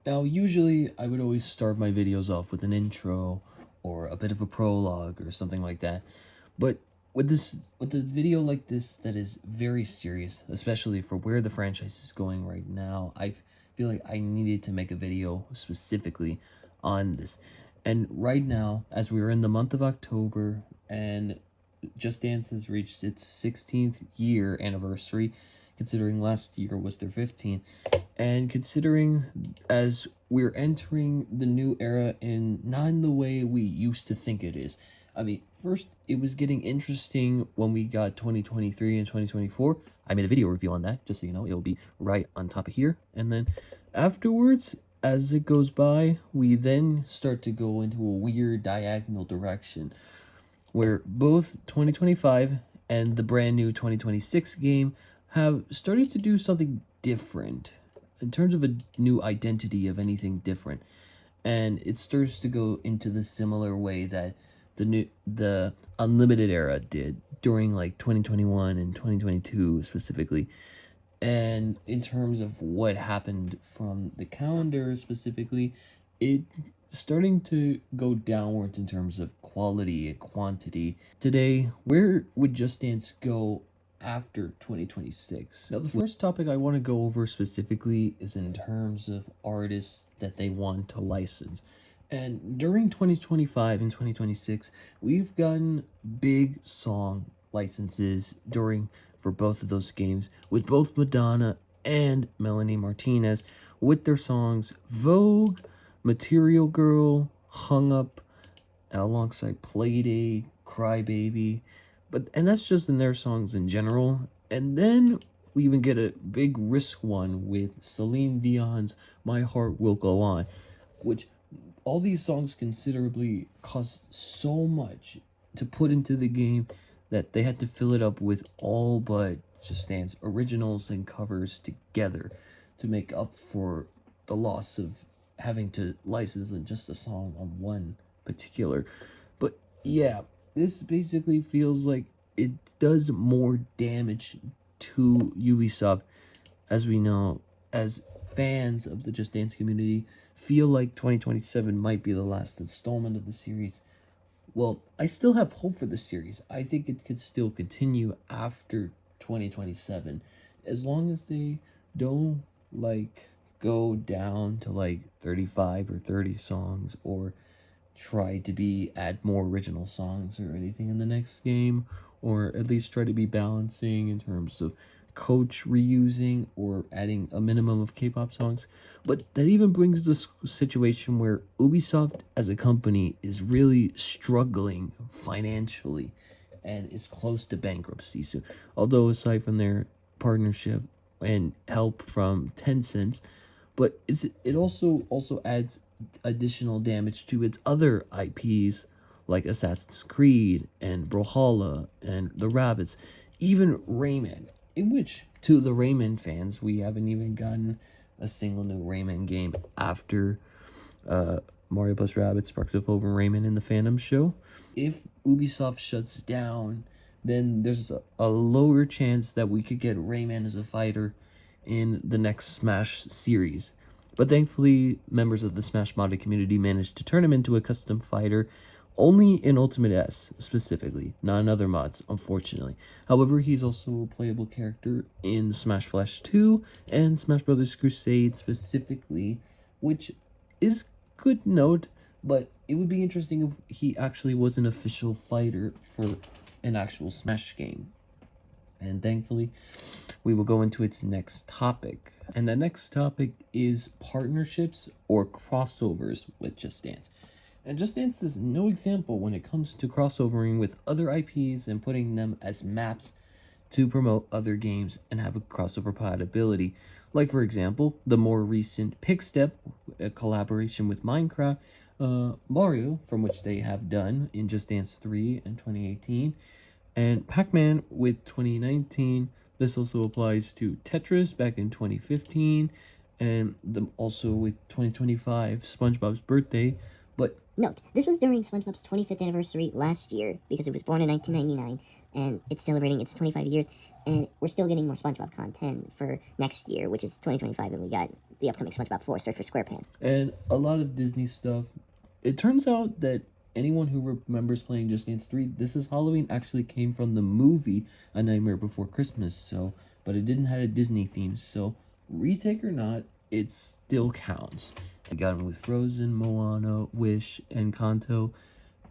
Now, usually I would always start my videos off with an intro or a bit of a prologue or something like that. But with a video like this that is very serious, especially for where the franchise is going right now, I feel like I needed to make a video specifically on this. And right now, as we are in the month of October and Just Dance has reached its 16th year anniversary, considering last year was their 15th, and considering as we're entering the new era in not in the way we used to think it is. I mean, first, it was getting interesting when we got 2023 and 2024. I made a video review on that, just so you know. It'll be right on top of here. And then afterwards, as it goes by, we then start to go into a weird diagonal direction where both 2025 and the brand new 2026 game have started to do something different in terms of a new identity of anything different. And it starts to go into the similar way that the Unlimited era did during like 2021 and 2022 specifically. And in terms of what happened from the calendar specifically, it starting to go downwards in terms of quality and quantity. Today, where would Just Dance go after 2026? Now, the first topic I want to go over specifically is in terms of artists that they want to license. And during 2025 and 2026, we've gotten big song licenses for both of those games, with both Madonna and Melanie Martinez with their songs Vogue, Material Girl, Hung Up, alongside Playdate, Crybaby, and that's just in their songs in general. And then we even get a big risk one with Celine Dion's My Heart Will Go On, which all these songs considerably cost so much to put into the game that they had to fill it up with all but Just Dance originals and covers together to make up for the loss of having to license just a song on one particular. But yeah, this basically feels like it does more damage to Ubisoft, as we know, as fans of the Just Dance community feel like 2027 might be the last installment of the series. Well, I still have hope for the series. I think it could still continue after 2027, as long as they don't go down to 35 or 30 songs, or try to add more original songs or anything in the next game, or at least try to be balancing in terms of coach reusing or adding a minimum of K-pop songs. But that even brings this situation where Ubisoft as a company is really struggling financially and is close to bankruptcy. So although aside from their partnership and help from Tencent, but it also adds additional damage to its other IPs like Assassin's Creed and Brawlhalla and the Rabbids, even Rayman, in which, to the Rayman fans, we haven't even gotten a single new Rayman game after Mario plus Rabbids Sparks of Hope and Rayman in the Phantom show. If Ubisoft shuts down, then there's a lower chance that we could get Rayman as a fighter in the next Smash series. But thankfully, members of the Smash modded community managed to turn him into a custom fighter, only in Ultimate S, specifically, not in other mods, unfortunately. However, he's also a playable character in Smash Flash 2 and Smash Bros. Crusade specifically, which is good note, but it would be interesting if he actually was an official fighter for an actual Smash game. And thankfully, we will go into its next topic. And the next topic is partnerships or crossovers with Just Dance. And Just Dance is no example when it comes to crossovering with other IPs and putting them as maps to promote other games and have a crossover compatibility. Like, for example, the more recent Pickstep, a collaboration with Minecraft, Mario, from which they have done in Just Dance 3 in 2018, and Pac-Man with 2019. This also applies to Tetris back in 2015, and also with 2025, SpongeBob's birthday. But note, this was during SpongeBob's 25th anniversary last year, because it was born in 1999, and it's celebrating its 25 years, and we're still getting more SpongeBob content for next year, which is 2025, and we got the upcoming SpongeBob 4, Search for SquarePants. And a lot of Disney stuff. It turns out that anyone who remembers playing Just Dance 3, This Is Halloween actually came from the movie A Nightmare Before Christmas, so, but it didn't have a Disney theme, so retake or not, it still counts. I got them with Frozen, Moana, Wish, Encanto,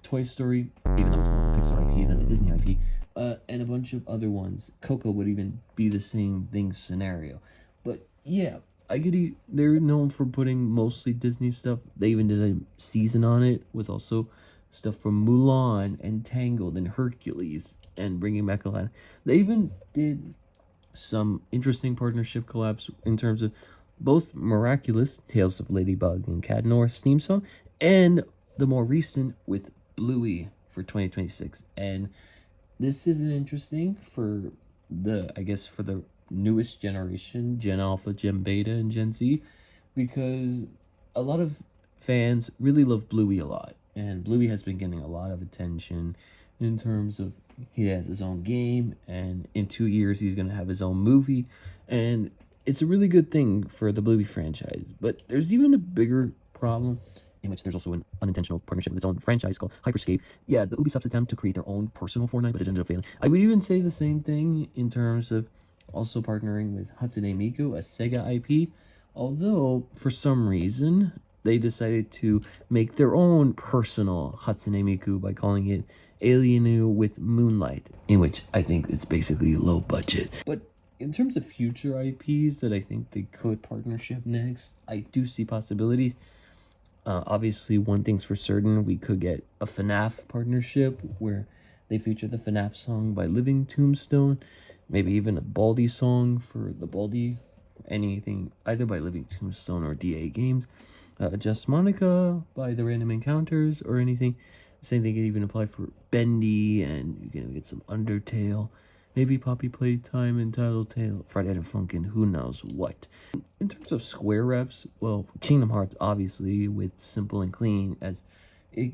Toy Story, even though it's more of a Pixar IP than a Disney IP, and a bunch of other ones. Coco would even be the same thing scenario. But yeah, they're known for putting mostly Disney stuff. They even did a season on it with also stuff from Mulan and Tangled and Hercules and bringing back Aladdin. They even did some interesting partnership collabs in terms of both Miraculous, Tales of Ladybug and Cat North's theme song, and the more recent with Bluey for 2026. And this is interesting for for the newest generation, Gen Alpha, Gen Beta, and Gen Z, because a lot of fans really love Bluey a lot. And Bluey has been getting a lot of attention in terms of he has his own game, and in 2 years he's going to have his own movie, and it's a really good thing for the Bluey franchise. But there's even a bigger problem, in which there's also an unintentional partnership with its own franchise called Hyperscape. Yeah, the Ubisoft's attempt to create their own personal Fortnite, but it ended up failing. I would even say the same thing in terms of also partnering with Hatsune Miku, a Sega IP, although for some reason they decided to make their own personal Hatsune Miku by calling it Alienu with Moonlight, in which I think it's basically low budget. But in terms of future IPs that I think they could partnership next, I do see possibilities. Obviously, one thing's for certain, we could get a FNAF partnership where they feature the FNAF song by Living Tombstone, maybe even a Baldi song for the Baldi, anything either by Living Tombstone or DA Games, Just Monica by the Random Encounters or anything. Same thing could even apply for Bendy, and you can get some Undertale, maybe Poppy Playtime, Entitled Tale, Friday Night Funkin', who knows what. In terms of Square reps, well, Kingdom Hearts obviously with Simple and Clean, as it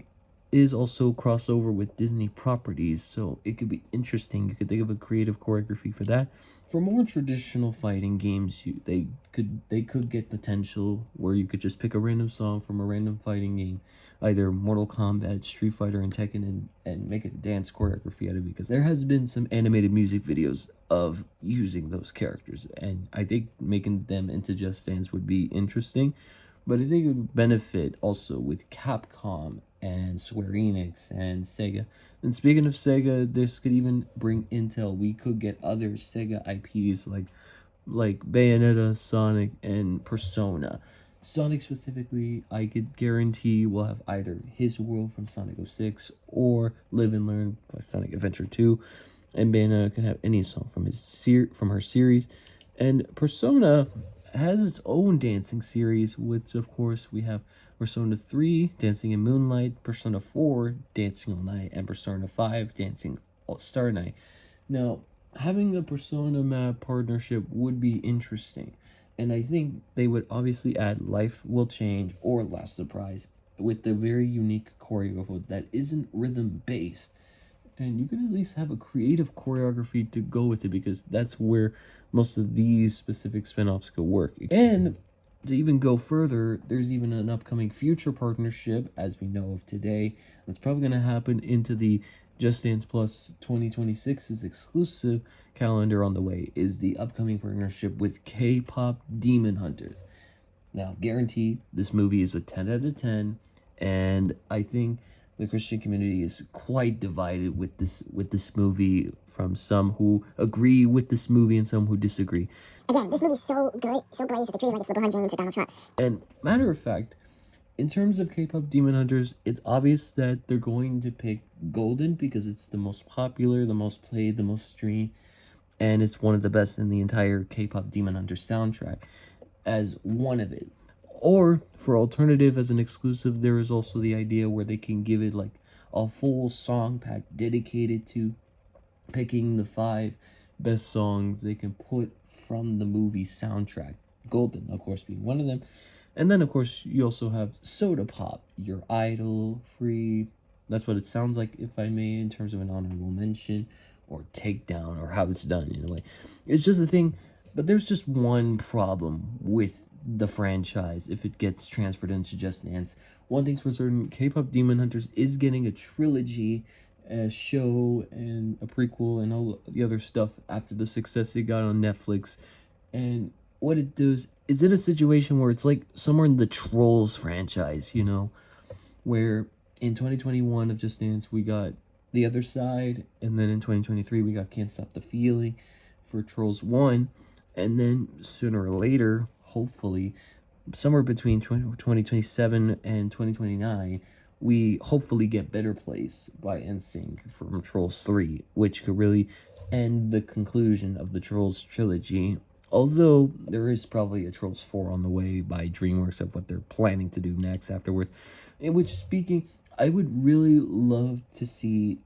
is also crossover with Disney properties, so it could be interesting. You could think of a creative choreography for that. For more traditional fighting games, they could get potential where you could just pick a random song from a random fighting game, either Mortal Kombat, Street Fighter, and Tekken, and make a dance choreography out of it, because there has been some animated music videos of using those characters, and I think making them into Just Dance would be interesting. But I think it would benefit also with Capcom and Square Enix and Sega. And speaking of Sega, this could even bring Intel. We could get other Sega IPs like Bayonetta, Sonic, and Persona. Sonic specifically, I could guarantee will have either His World from Sonic 06 or Live and Learn by Sonic Adventure 2. And Bayonetta can have any song from her series. And Persona has its own dancing series, which of course we have Persona 3, Dancing in Moonlight, Persona 4, Dancing All Night, and Persona 5, Dancing All Star Night. Now, having a Persona map partnership would be interesting, and I think they would obviously add Life Will Change or Last Surprise with the very unique choreography that isn't rhythm-based. And you could at least have a creative choreography to go with it, because that's where most of these specific spin-offs could work. And to even go further, there's even an upcoming future partnership, as we know of today, that's probably going to happen into the Just Dance Plus 2026's exclusive calendar on the way, is the upcoming partnership with Kpop Demon Hunters. Now, guaranteed, this movie is a 10 out of 10, and I think the Christian community is quite divided with this movie, from some who agree with this movie and some who disagree. Again, this movie's so good, so great that they treat it like it's LeBron James or Donald Trump. And matter of fact, in terms of K-pop Demon Hunters, it's obvious that they're going to pick Golden because it's the most popular, the most played, the most streamed, and it's one of the best in the entire K-pop Demon Hunters soundtrack as one of it. Or, for alternative as an exclusive, there is also the idea where they can give it like a full song pack dedicated to picking the 5 best songs they can put from the movie soundtrack. Golden, of course, being one of them. And then, of course, you also have Soda Pop, Your Idol, Free. That's what it sounds like, if I may, in terms of an honorable mention, or takedown, or how it's done in a way. It's just a thing. But there's just one problem with the franchise if it gets transferred into Just Dance. One thing's for certain, K-pop Demon Hunters is getting a trilogy, a show, and a prequel, and all the other stuff after the success it got on Netflix. And what it does is in a situation where it's like somewhere in the Trolls franchise, you know, where in 2021 of Just Dance we got The Other Side, and then in 2023 we got Can't Stop the Feeling for Trolls 1, and then sooner or later, hopefully, somewhere between 2027 and 2029, we hopefully get Better Place by NSYNC from Trolls 3, which could really end the conclusion of the Trolls trilogy. Although there is probably a Trolls 4 on the way by DreamWorks of what they're planning to do next afterwards. In which, speaking, I would really love to see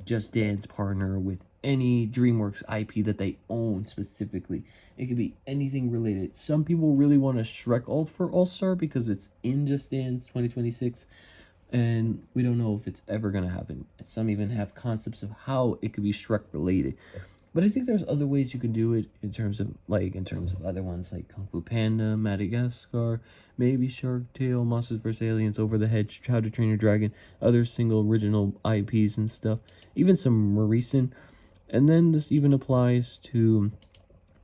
Just Dance partner with any DreamWorks IP that they own specifically. It could be anything related. Some people really want a Shrek All-Star because it's in Just Dance 2026, and we don't know if it's ever going to happen. Some even have concepts of how it could be Shrek related. But I think there's other ways you can do it in terms of other ones like Kung Fu Panda, Madagascar, maybe Shark Tale, Monsters vs. Aliens, Over the Hedge, How to Train Your Dragon, other single original IPs and stuff, even some more recent. And then this even applies to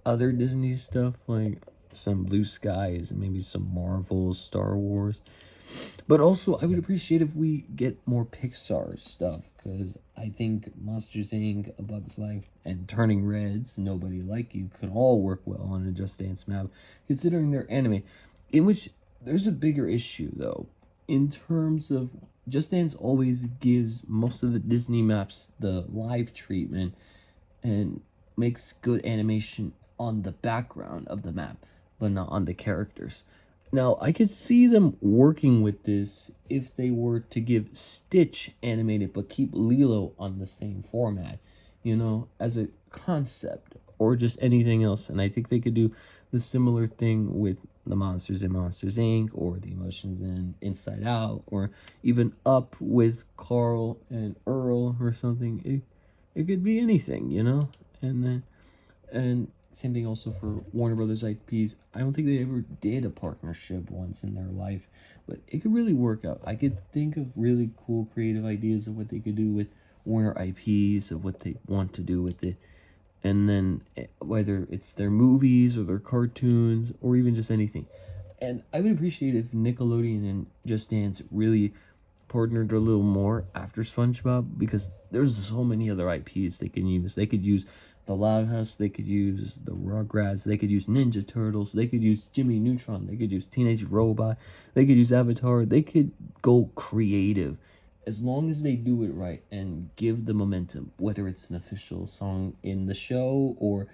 other Disney stuff like some Blue Skies and maybe some Marvel, Star Wars. But also, I would appreciate if we get more Pixar stuff, because I think Monsters, Inc., A Bug's Life, and Turning Red's Nobody Like You could all work well on a Just Dance map, considering they're anime. In which, there's a bigger issue, though, in terms of Just Dance always gives most of the Disney maps the live treatment, and makes good animation on the background of the map, but not on the characters. Now, I could see them working with this if they were to give Stitch animated but keep Lilo on the same format, you know, as a concept, or just anything else. And I think they could do the similar thing with the Monsters in Monsters, Inc., or the Emotions in Inside Out, or even Up with Carl and Earl or something. It could be anything, you know? And same thing also for Warner Brothers IPs. I don't think they ever did a partnership once in their life, but it could really work out. I could think of really cool creative ideas of what they could do with Warner IPs, of what they want to do with it. And then whether it's their movies or their cartoons or even just anything. And I would appreciate if Nickelodeon and Just Dance really partnered a little more after SpongeBob, because there's so many other IPs they can use. They could use the Loud House, they could use the Rugrats, they could use Ninja Turtles, they could use Jimmy Neutron, they could use Teenage Robot, they could use Avatar. They could go creative as long as they do it right and give the momentum, whether it's an official song in the show or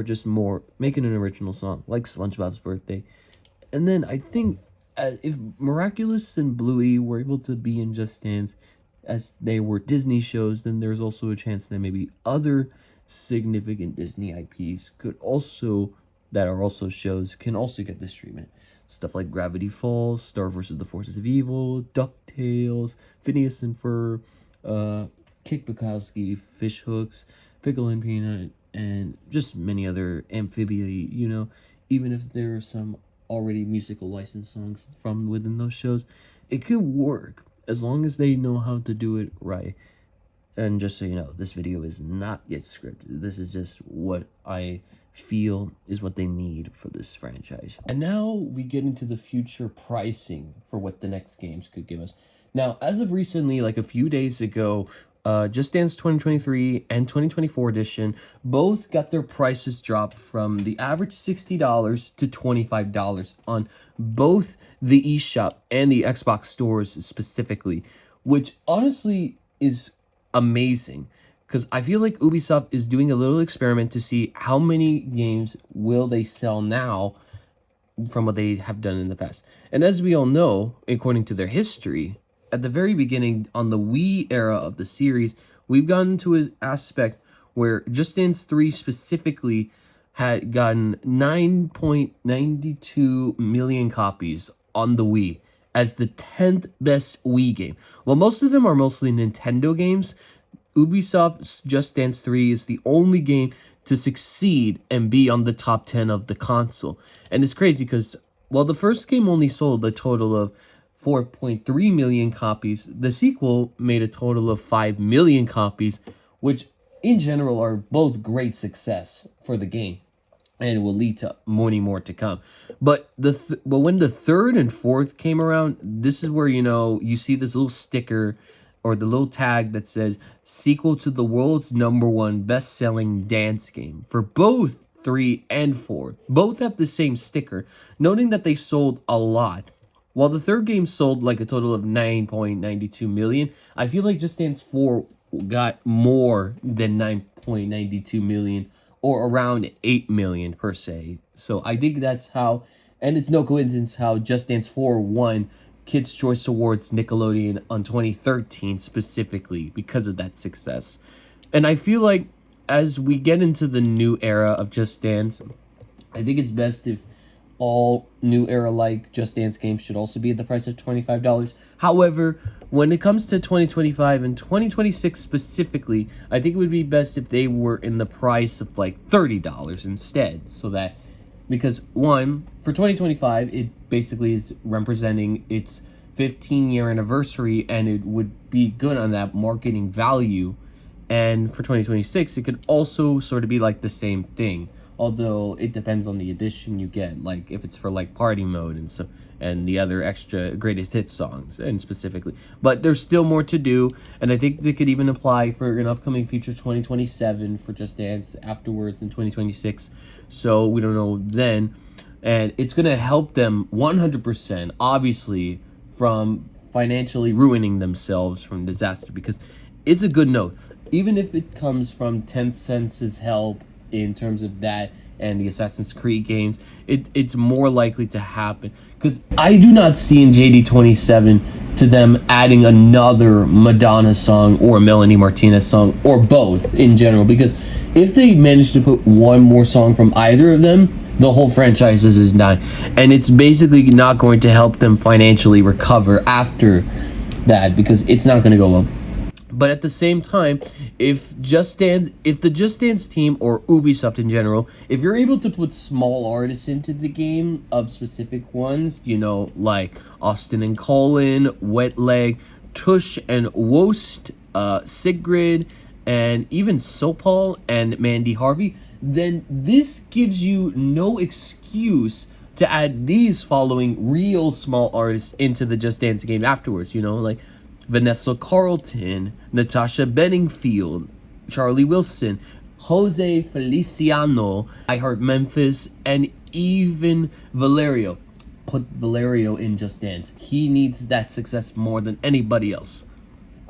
just more making an original song like SpongeBob's Birthday. And then I think if Miraculous and Bluey were able to be in Just Dance as they were Disney shows, then there's also a chance that maybe other significant Disney IPs that are also shows can also get this treatment. Stuff like Gravity Falls, Star vs. the Forces of Evil, DuckTales, Phineas and Ferb, Kick Bukowski, Fish Hooks, Pickle and Peanut, and just many other Amphibia, you know. Even if there are some already musical licensed songs from within those shows, it could work as long as they know how to do it right. And just so you know, this video is not yet scripted. This is just what I feel is what they need for this franchise. And now we get into the future pricing for what the next games could give us. Now, as of recently, like a few days ago, Just Dance 2023 and 2024 edition both got their prices dropped from the average $60 to $25 on both the eShop and the Xbox stores specifically, which honestly is amazing, because I feel like Ubisoft is doing a little experiment to see how many games will they sell now from what they have done in the past. And as we all know, according to their history, at the very beginning on the Wii era of the series, we've gotten to an aspect where Just Dance 3 specifically had gotten 9.92 million copies on the Wii as the 10th best Wii game. While most of them are mostly Nintendo games, Ubisoft's Just Dance 3 is the only game to succeed and be on the top 10 of the console. And it's crazy because While the first game only sold a total of 4.3 million copies, the sequel made a total of 5 million copies, which in general are both great success for the game and will lead to many more to come. But but when the third and fourth came around, this is where you see this little sticker or the little tag that says sequel to the world's #1 best-selling dance game for both 3 and 4. Both have the same sticker, noting that they sold a lot. While the third game sold like a total of 9.92 million, I feel like Just Dance 4 got more than 9.92 million, or around 8 million per se. So I think that's how, and it's no coincidence how Just Dance 4 won Kids' Choice Awards Nickelodeon on 2013 specifically because of that success. And I feel like as we get into the new era of Just Dance, I think it's best if all new era like Just Dance games should also be at the price of $25. However, when it comes to 2025 and 2026 specifically, I think it would be best if they were in the price of like $30 instead. So that, because one, for 2025, it basically is representing its 15-year anniversary, and it would be good on that marketing value. And for 2026, it could also sort of be like the same thing, although it depends on the edition you get, like if it's for like party mode and so, and the other extra greatest hits songs and specifically. But there's still more to do, and I think they could even apply for an upcoming feature 2027 for Just Dance afterwards in 2026. So we don't know then, and it's gonna help them 100%, obviously, from financially ruining themselves from disaster, because it's a good note. Even if it comes from Tencent's help in terms of that and the Assassin's Creed games, it's more likely to happen. Because I do not see in JD27 to them adding another Madonna song or Melanie Martinez song, or both in general. Because if they manage to put one more song from either of them, the whole franchise is done. And it's basically not going to help them financially recover after that, because it's not going to go well. But at the same time, if the Just Dance team or Ubisoft in general, if you're able to put small artists into the game of specific ones, like Austin and Colin, Wet Leg, Tush and Wost, Sigrid, and even Sopal and Mandy Harvey, then this gives you no excuse to add these following real small artists into the Just Dance game afterwards, like Vanessa Carlton, Natasha Bedingfield, Charlie Wilson, Jose Feliciano, I Heart Memphis, and even Valerio. Put Valerio in Just Dance. He needs that success more than anybody else.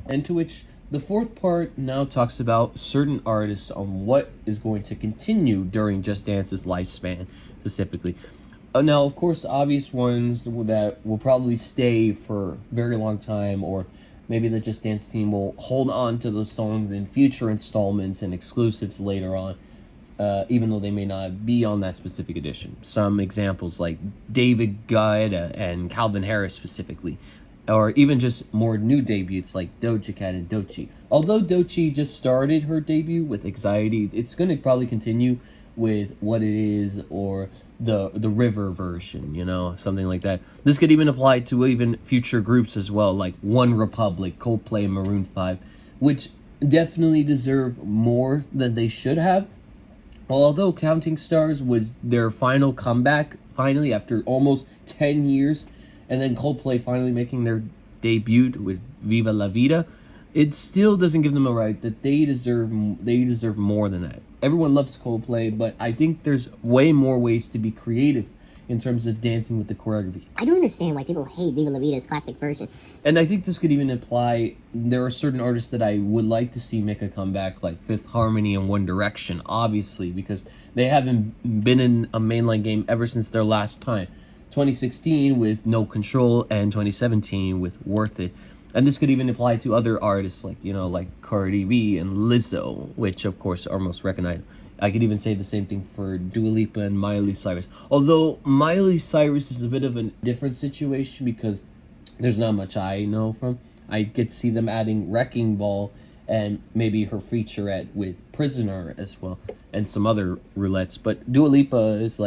And to which the fourth part now talks about certain artists on what is going to continue during Just Dance's lifespan specifically. Now, of course, obvious ones that will probably stay for a very long time, or maybe the Just Dance team will hold on to those songs in future installments and exclusives later on, even though they may not be on that specific edition. Some examples like David Guetta and Calvin Harris specifically, or even just more new debuts like Doja Cat and Doechii. Although Doechii just started her debut with Anxiety, it's going to probably continue with What It Is or the River version, something like that. This could even apply to even future groups as well, like One Republic, Coldplay, and Maroon 5, which definitely deserve more than they should have. Although Counting Stars was their final comeback, finally, after almost 10 years, and then Coldplay finally making their debut with Viva La Vida, it still doesn't give them a right that they deserve more than that. Everyone loves Coldplay, but I think there's way more ways to be creative in terms of dancing with the choreography. I don't understand why people hate Viva La Vida's classic version. And I think this could even apply, there are certain artists that I would like to see make a comeback, like Fifth Harmony and One Direction, obviously, because they haven't been in a mainline game ever since their last time. 2016 with No Control, and 2017 with Worth It. And this could even apply to other artists like Cardi B and Lizzo, which of course are most recognized. I could even say the same thing for Dua Lipa and Miley Cyrus. Although Miley Cyrus is a bit of a different situation because there's not much I know from. I get to see them adding Wrecking Ball and maybe her featurette with Prisoner as well, and some other roulettes. But Dua Lipa is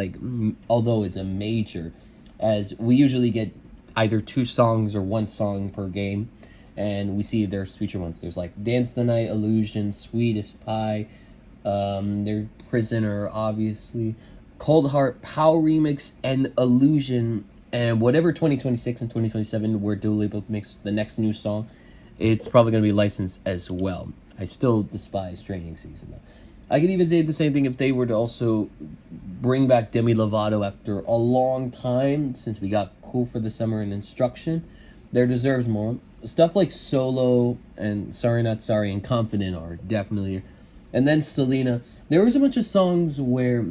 although it's a major, as we usually get either 2 songs or 1 song per game, and we see there's feature ones. There's like Dance the Night, Illusion, Sweetest Pie, their Prisoner, obviously, Cold Heart, Power Remix, and Illusion, and whatever 2026 and 2027 where Dua Lipa makes the next new song, it's probably going to be licensed as well. I still despise Training Season though. I could even say the same thing if they were to also bring back Demi Lovato after a long time, since we got Cool for the Summer and Instruction. There deserves more. Stuff like Solo and Sorry Not Sorry and Confident are definitely. And then Selena. There was a bunch of songs where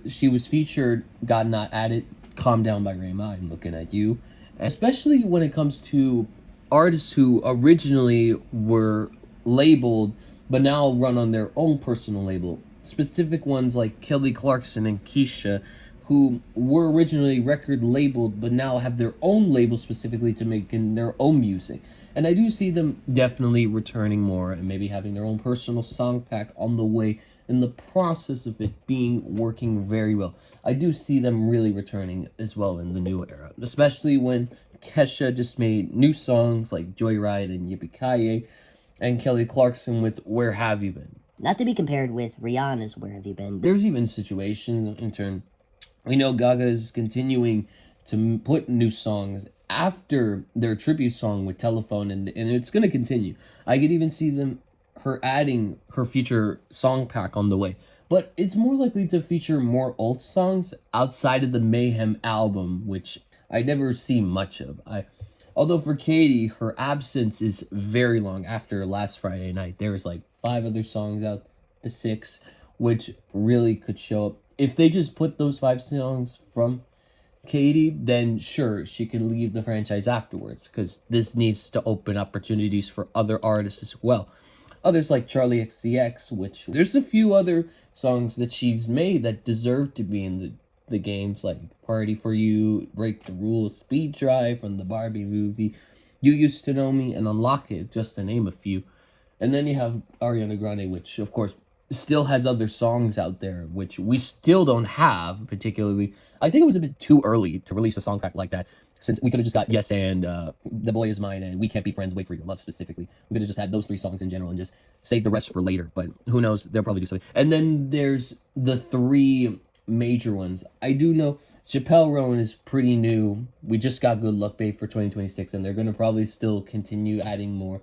she was featured, got not added. Calm Down by Rayma, I'm looking at you. Especially when it comes to artists who originally were labeled but now run on their own personal label. Specific ones like Kelly Clarkson and Keisha, who were originally record labeled but now have their own label specifically to make their own music. And I do see them definitely returning more and maybe having their own personal song pack on the way, in the process of it working very well. I do see them really returning as well in the new era, especially when Kesha just made new songs like Joyride and Yippee-Ki-Yay, and Kelly Clarkson with Where Have You Been? Not to be compared with Rihanna's Where Have You Been. There's even situations in turn. We know Gaga is continuing to put new songs after their tribute song with Telephone, and it's going to continue. I could even see her adding her future song pack on the way. But it's more likely to feature more alt songs outside of the Mayhem album, which I never see much of. Although for Katie, her absence is very long. After last Friday night, there was like 5 other songs out to 6, which really could show up. If they just put those 5 songs from Katie, then sure, she can leave the franchise afterwards, because this needs to open opportunities for other artists as well. Others like Charlie XCX, which there's a few other songs that she's made that deserve to be in the games, like Party For You, Break the Rules, Speed Drive from the Barbie movie, You Used to Know Me, and Unlock It, just to name a few. And then you have Ariana Grande, which of course still has other songs out there, which we still don't have, particularly. I think it was a bit too early to release a song pack like that, since we could have just got Yes and The Boy Is Mine and We Can't Be Friends, Wait For Your Love specifically. We could have just had those 3 songs in general and just saved the rest for later, but who knows, they'll probably do something. And then there's the 3 major ones. I do know Chappelle Roan is pretty new. We just got Good Luck Babe for 2026, and they're going to probably still continue adding more.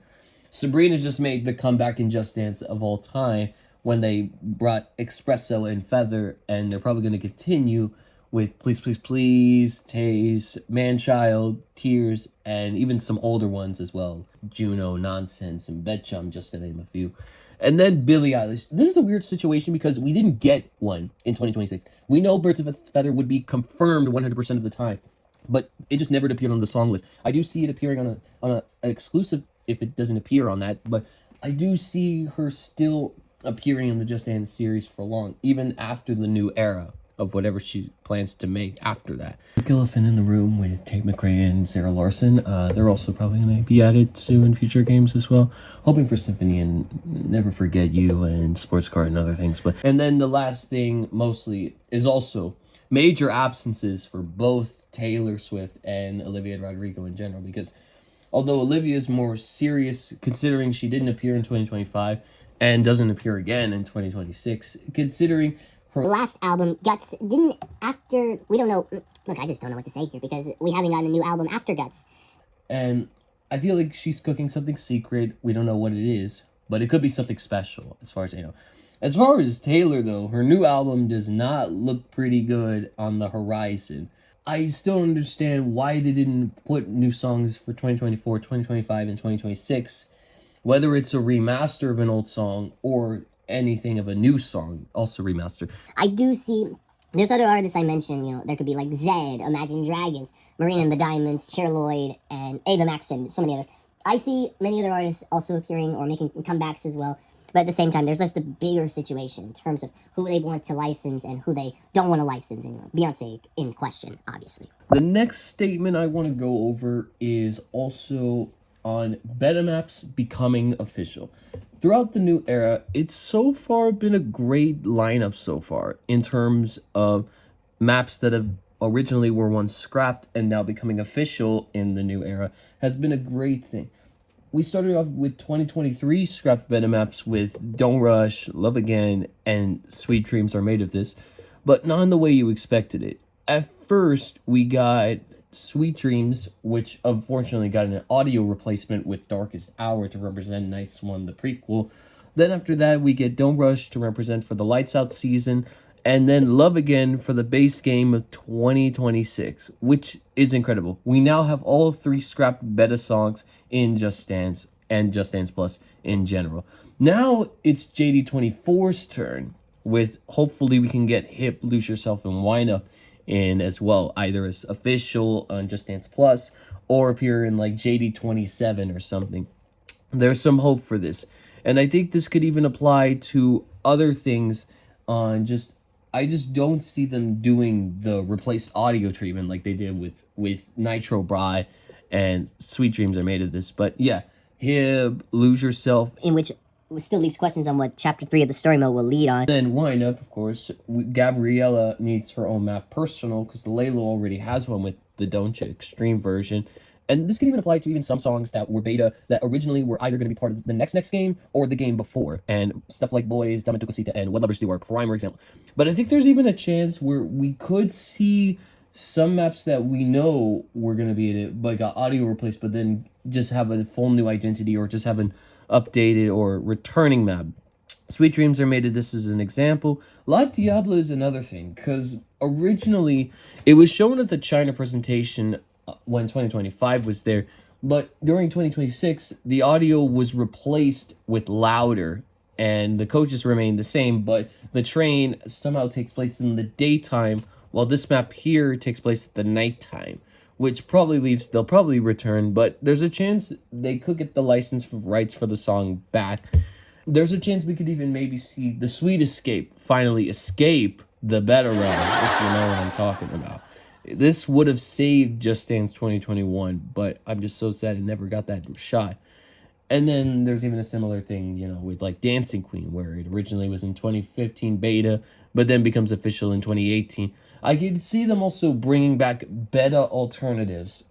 Sabrina just made the comeback in Just Dance of all time when they brought Espresso and Feather, and they're probably going to continue with Please Please Please, Taze, Manchild, Tears, and even some older ones as well. Juno, Nonsense, and Betchum, just to name a few. And then Billie Eilish. This is a weird situation because we didn't get one in 2026. We know Birds of a Feather would be confirmed 100% of the time, but it just never appeared on the song list. I do see it appearing on an exclusive if it doesn't appear on that, but I do see her still appearing in the Just Dance series for long, even after the new era of whatever she plans to make after that. Elephant in the Room with Tate McRae and Sarah Larson. They're also probably going to be added soon in future games as well. Hoping for Symphony and Never Forget You and Sports Car and other things. And then the last thing mostly is also major absences for both Taylor Swift and Olivia Rodrigo in general, because although Olivia is more serious considering she didn't appear in 2025 and doesn't appear again in 2026, considering her last album, Guts, didn't after... We don't know... Look, I just don't know what to say here, because we haven't gotten a new album after Guts. And I feel like she's cooking something secret. We don't know what it is, but it could be something special, as far as I know. As far as Taylor, though, her new album does not look pretty good on the horizon. I still don't understand why they didn't put new songs for 2024, 2025, and 2026, whether it's a remaster of an old song or anything of a new song, also remastered. I do see, there's other artists I mentioned, you know, there could be like Zed, Imagine Dragons, Marina and the Diamonds, Cher Lloyd, and Ava Max, and so many others. I see many other artists also appearing or making comebacks as well, but at the same time, there's just a bigger situation in terms of who they want to license and who they don't want to license anymore. Beyonce in question, obviously. The next statement I want to go over is also on Betamaps becoming official. Throughout the new era, it's so far been a great lineup so far in terms of maps that have originally were once scrapped and now becoming official in the new era has been a great thing. We started off with 2023 scrapped beta maps with Don't Rush, Love Again, and Sweet Dreams Are Made of This, but not in the way you expected it. At first, we got Sweet Dreams, which unfortunately got an audio replacement with Darkest Hour to represent Night Swan, the prequel. Then after that, we get Don't Rush to represent for the Lights Out season, and then Love Again for the base game of 2026, which is incredible. We now have all 3 scrapped beta songs in Just Dance and Just Dance Plus in general. Now it's JD24's turn, with hopefully we can get Hip, Lose Yourself, and Wind Up in as well, either as official on Just Dance Plus or appear in like JD27 or something. There's some hope for this. And I think this could even apply to other things on I just don't see them doing the replaced audio treatment like they did with Nitro Bry and Sweet Dreams Are Made of This. But yeah, Hib, Lose Yourself. In which still leaves questions on what Chapter 3 of the story mode will lead on. Then Wind Up, of course. Gabriella needs her own map personal because Layla already has one with the Don'tcha Extreme version. And this can even apply to even some songs that were beta that originally were either going to be part of the next game or the game before. And stuff like Boys, Dama Tu Cosita, and What Lovers Do are a prime example. But I think there's even a chance where we could see some maps that we know were going to be in it, but got audio replaced, but then just have a full new identity or just have an updated or returning map. Sweet Dreams Are Made of This as an example. La Diablo is another thing, because originally it was shown at the China presentation when 2025 was there, but during 2026 the audio was replaced with louder and the coaches remained the same, but the train somehow takes place in the daytime while this map here takes place at the nighttime, which probably leaves they'll probably return, but there's a chance they could get the license for rights for the song back. There's a chance we could even maybe see the Sweet Escape finally escape the beta realm, if you know what I'm talking about. This would have saved Just Dance 2021, but I'm just so sad it never got that shot. And then there's even a similar thing, with like Dancing Queen, where it originally was in 2015 beta, but then becomes official in 2018. I could see them also bringing back beta alternatives,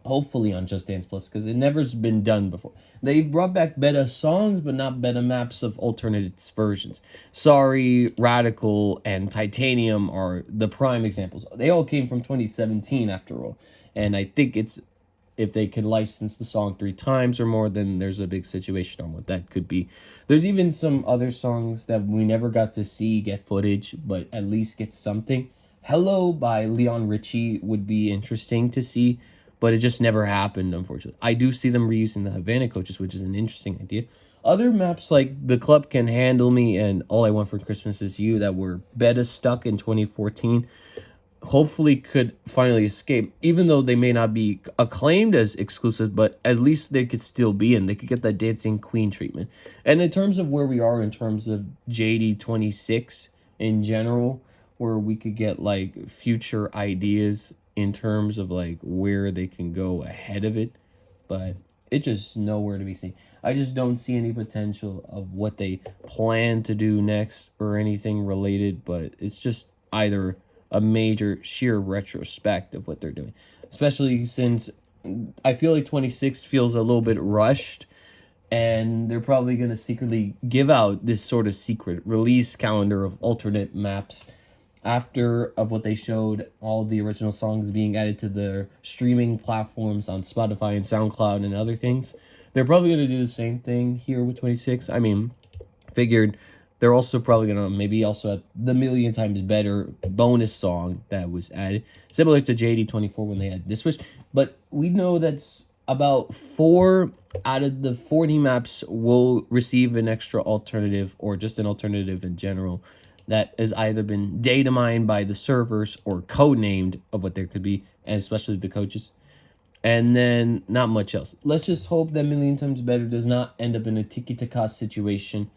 hopefully on Just Dance Plus, because it never's been done before. They've brought back beta songs, but not beta maps of alternate versions. Sorry, Radical, and Titanium are the prime examples. They all came from 2017 after all. And I think if they could license the song 3 times or more, then there's a big situation on what that could be. There's even some other songs that we never got to see get footage, but at least get something. Hello by Leon Richie would be interesting to see, but it just never happened, unfortunately. I do see them reusing the Havana coaches, which is an interesting idea. Other maps like The Club Can Handle Me and All I Want for Christmas Is You that were beta stuck in 2014 hopefully could finally escape, even though they may not be acclaimed as exclusive, but at least they could still be in. They could get that Dancing Queen treatment. And in terms of where we are in terms of JD26 in general, where we could get like future ideas in terms of like where they can go ahead of it, but it's just nowhere to be seen. I just don't see any potential of what they plan to do next or anything related, but it's just either a major sheer retrospect of what they're doing, especially since I feel like 26 feels a little bit rushed, and they're probably going to secretly give out this sort of secret release calendar of alternate maps after of what they showed all the original songs being added to their streaming platforms on Spotify and SoundCloud and other things. They're probably going to do the same thing here with 26. I mean, figured they're also probably going to maybe also have the million times better bonus song that was added, similar to JD24 when they had this switch. But we know that's about 4 out of the 40 maps will receive an extra alternative or just an alternative in general that has either been data mined by the servers or codenamed of what there could be, and especially the coaches. And then not much else. Let's just hope that Million Times Better does not end up in a tiki-taka situation,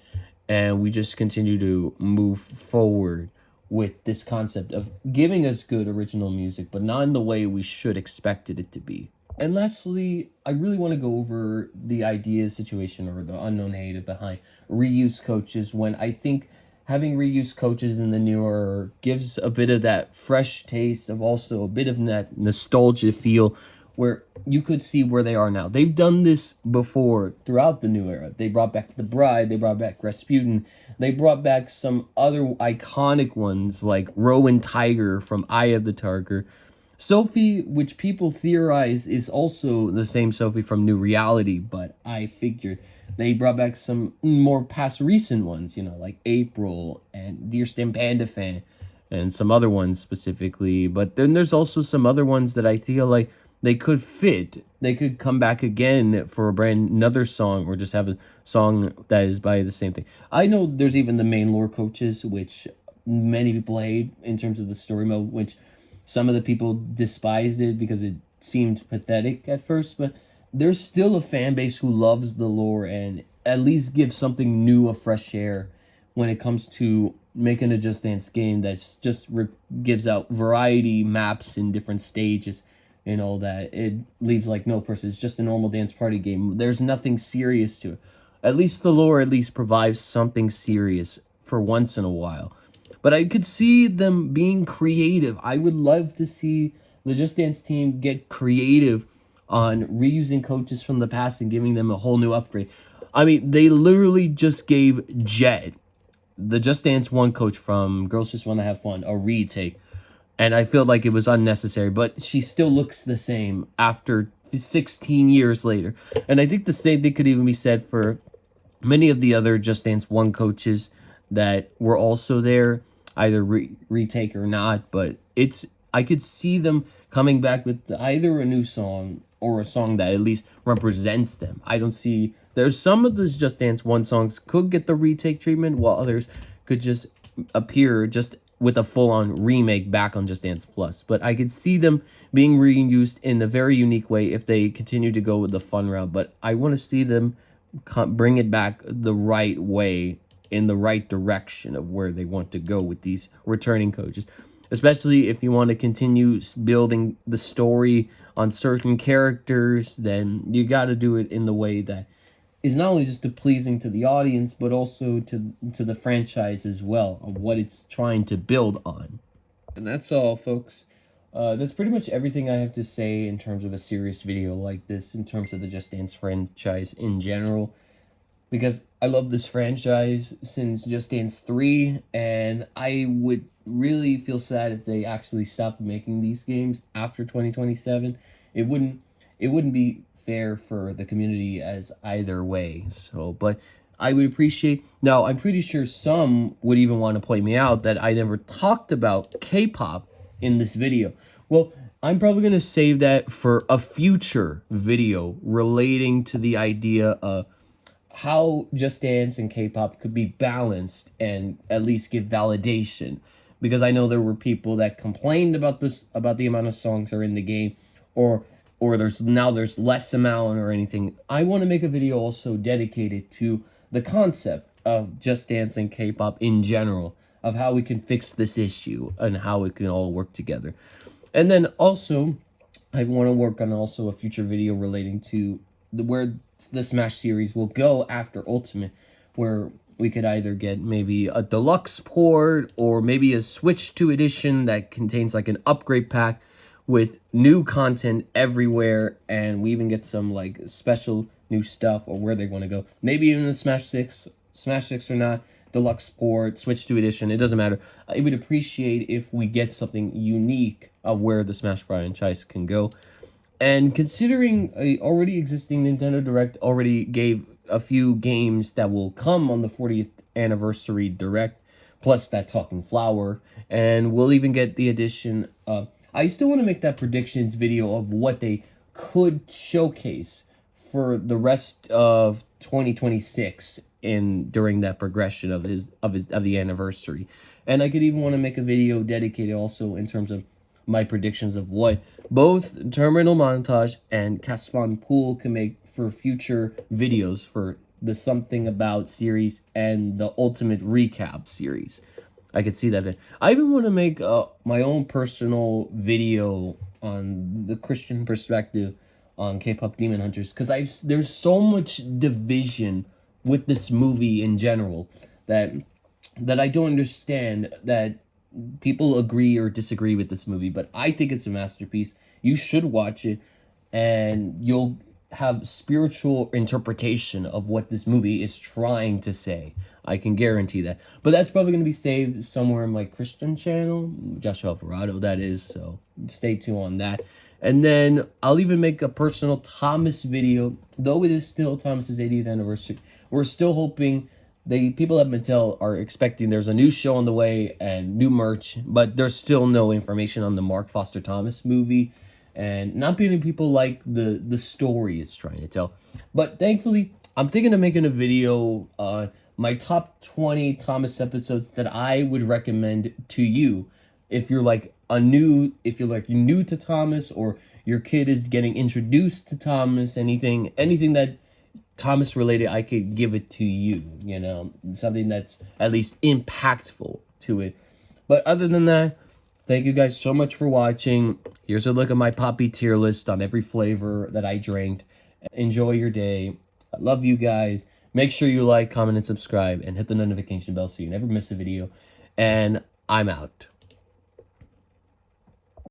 and we just continue to move forward with this concept of giving us good original music, but not in the way we should expected it to be. And lastly, I really want to go over the idea situation or the unknown hater behind reuse coaches, when I think having reused coaches in the newer gives a bit of that fresh taste of also a bit of that nostalgia feel where you could see where they are now. They've done this before throughout the new era. They brought back The Bride, they brought back Rasputin, they brought back some other iconic ones like Rowan Tiger from Eye of the Tiger. Sophie, which people theorize is also the same Sophie from New Reality, but I figured they brought back some more past recent ones, like April and Dear Stan Panda Fan and some other ones specifically. But then there's also some other ones that I feel like they could fit. They could come back again for another song or just have a song that is by the same thing. I know there's even the main lore coaches, which many people hate in terms of the story mode, which some of the people despised it because it seemed pathetic at first, but there's still a fan base who loves the lore and at least gives something new a fresh air when it comes to making a Just Dance game that just gives out variety maps in different stages and all that. It leaves like no person. It's just a normal dance party game. There's nothing serious to it. At least the lore at least provides something serious for once in a while. But I could see them being creative. I would love to see the Just Dance team get creative on reusing coaches from the past and giving them a whole new upgrade. I mean, they literally just gave Jet, the Just Dance 1 coach from Girls Just Want to Have Fun, a retake. And I feel like it was unnecessary, but she still looks the same after 16 years later. And I think the same thing could even be said for many of the other Just Dance 1 coaches that were also there, either retake or not. But I could see them coming back with either a new song or a song that at least represents them. I don't see... There's some of those Just Dance 1 songs could get the retake treatment, while others could just appear just with a full-on remake back on Just Dance Plus. But I could see them being reused in a very unique way if they continue to go with the fun route. But I want to see them bring it back the right way, in the right direction of where they want to go with these returning coaches. Especially if you want to continue building the story on certain characters, then you got to do it in the way that is not only just pleasing to the audience, but also to the franchise as well, of what it's trying to build on. And that's all, folks. That's pretty much everything I have to say in terms of a serious video like this, in terms of the Just Dance franchise in general. Because I love this franchise since Just Dance 3, and I would really feel sad if they actually stopped making these games after 2027. It wouldn't be fair for the community as either way. So, but I would appreciate... Now, I'm pretty sure some would even want to point me out that I never talked about K-pop in this video. Well, I'm probably going to save that for a future video relating to the idea of how Just Dance and K-pop could be balanced and at least give validation. Because I know there were people that complained about this, about the amount of songs that are in the game, or there's less amount or anything. I want to make a video also dedicated to the concept of Just Dance and K-pop in general, of how we can fix this issue and how it can all work together. And then also, I want to work on also a future video relating to where the Smash series will go after Ultimate, where we could either get maybe a deluxe port or maybe a Switch 2 edition that contains like an upgrade pack with new content everywhere, and we even get some like special new stuff, or where they want to go. Maybe even the Smash 6 or not, deluxe port, Switch 2 edition, it doesn't matter. I would appreciate if we get something unique of where the Smash franchise can go. And considering a already existing Nintendo Direct already gave a few games that will come on the 40th anniversary Direct, plus that Talking Flower, and we'll even get the addition of... I still want to make that predictions video of what they could showcase for the rest of 2026 during that progression of the anniversary. And I could even want to make a video dedicated also in terms of my predictions of what both TerminalMontage and Casvan Pool can make for future videos for the Something About series and the Ultimate Recap series. I could see that. I even want to make my own personal video on the Christian perspective on K-pop Demon Hunters, because there's so much division with this movie in general that that I don't understand that people agree or disagree with this movie, but I think it's a masterpiece. You should watch it, and you'll have spiritual interpretation of what this movie is trying to say. I can guarantee that. But that's probably going to be saved somewhere in my Christian channel, Joshua Alvarado, that is. So stay tuned on that. And then I'll even make a personal Thomas video, though it is still Thomas's 80th anniversary. We're still hoping. The people at Mattel are expecting there's a new show on the way and new merch, but there's still no information on the Mark Foster Thomas movie, and not many people like the story it's trying to tell. But thankfully, I'm thinking of making a video on my top 20 Thomas episodes that I would recommend to you if you're like if you're like new to Thomas, or your kid is getting introduced to Thomas, anything that Thomas related, I could give it to you, something that's at least impactful to it. But other than that, thank you guys so much for watching. Here's a look at my Poppy tier list on every flavor that I drank. Enjoy your day. I love you guys. Make sure you like, comment, and subscribe, and hit the notification bell so you never miss a video. And I'm out.